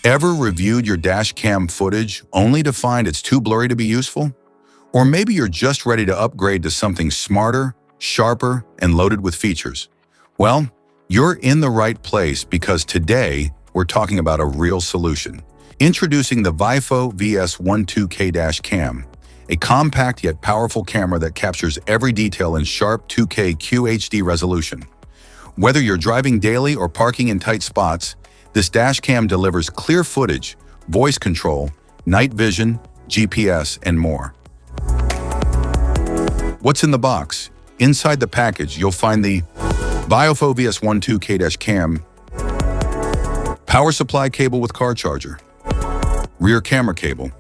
Ever reviewed your dash cam footage only to find it's too blurry to be useful? Or maybe you're just ready to upgrade to something smarter, sharper, and loaded with features. Well, you're in the right place because today we're talking about a real solution. Introducing the VIOFO VS1 2K dash cam, a compact yet powerful camera that captures every detail in sharp 2K QHD resolution. Whether you're driving daily or parking in tight spots, this dash cam delivers clear footage, voice control, night vision, GPS, and more. What's in the box? Inside the package, you'll find the VIOFO VS1 2K dash cam, power supply cable with car charger, rear camera cable,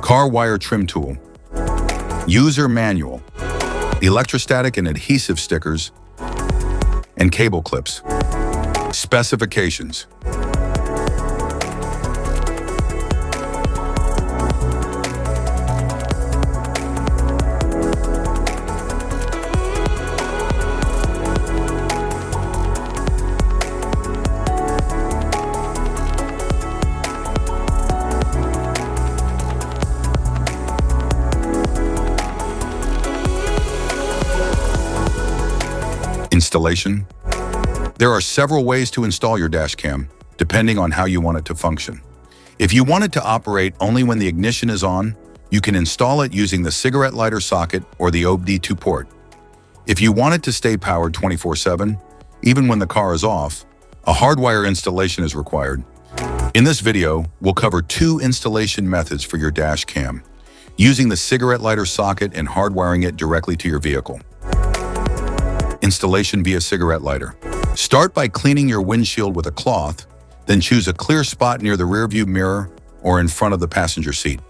car wire trim tool, user manual, electrostatic and adhesive stickers, and cable clips. Specifications. Installation. There are several ways to install your dash cam, depending on how you want it to function. If you want it to operate only when the ignition is on, you can install it using the cigarette lighter socket or the OBD2 port. If you want it to stay powered 24/7, even when the car is off, a hardwire installation is required. In this video, we'll cover two installation methods for your dash cam, using the cigarette lighter socket and hardwiring it directly to your vehicle. Installation via cigarette lighter. Start by cleaning your windshield with a cloth, then choose a clear spot near the rearview mirror or in front of the passenger seat.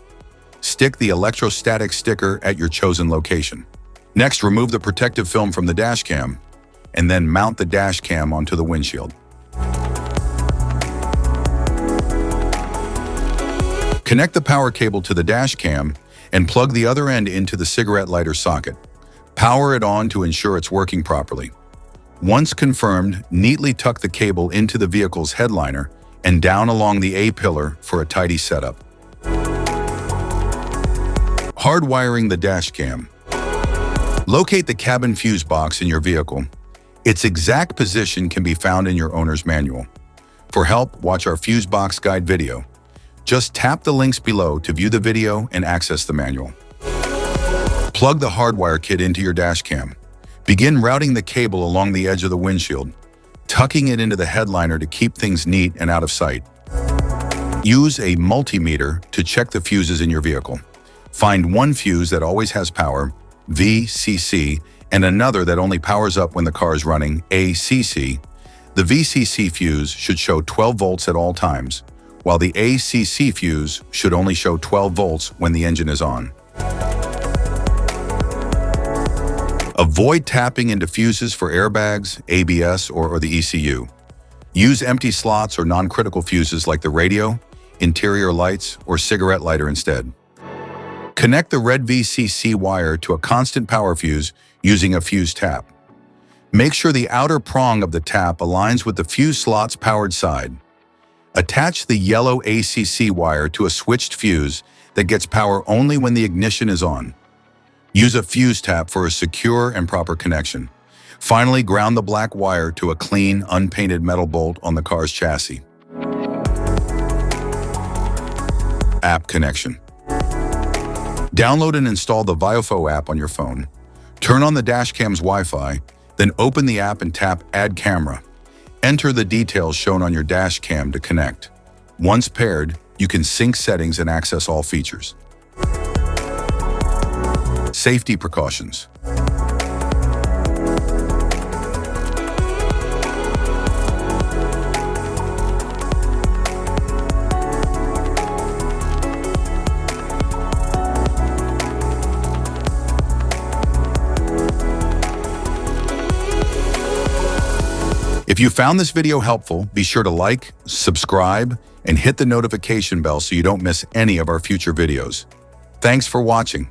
Stick the electrostatic sticker at your chosen location. Next, remove the protective film from the dash cam, and then mount the dash cam onto the windshield. Connect the power cable to the dash cam and plug the other end into the cigarette lighter socket. Power it on to ensure it's working properly. Once confirmed, neatly tuck the cable into the vehicle's headliner and down along the A-pillar for a tidy setup. Hardwiring the dash cam. Locate the cabin fuse box in your vehicle. Its exact position can be found in your owner's manual. For help, watch our fuse box guide video. Just tap the links below to view the video and access the manual. Plug the hardwire kit into your dash cam. Begin routing the cable along the edge of the windshield, tucking it into the headliner to keep things neat and out of sight. Use a multimeter to check the fuses in your vehicle. Find one fuse that always has power, VCC, and another that only powers up when the car is running, ACC. The VCC fuse should show 12 volts at all times, while the ACC fuse should only show 12 volts when the engine is on. Avoid tapping into fuses for airbags, ABS, or the ECU. Use empty slots or non-critical fuses like the radio, interior lights, or cigarette lighter instead. Connect the red VCC wire to a constant power fuse using a fuse tap. Make sure the outer prong of the tap aligns with the fuse slot's powered side. Attach the yellow ACC wire to a switched fuse that gets power only when the ignition is on. Use a fuse tap for a secure and proper connection. Finally, ground the black wire to a clean, unpainted metal bolt on the car's chassis. App connection. Download and install the VIOFO app on your phone. Turn on the dash cam's Wi-Fi, then open the app and tap Add Camera. Enter the details shown on your dash cam to connect. Once paired, you can sync settings and access all features. Safety precautions. If you found this video helpful, be sure to like, subscribe, and hit the notification bell so you don't miss any of our future videos. Thanks for watching.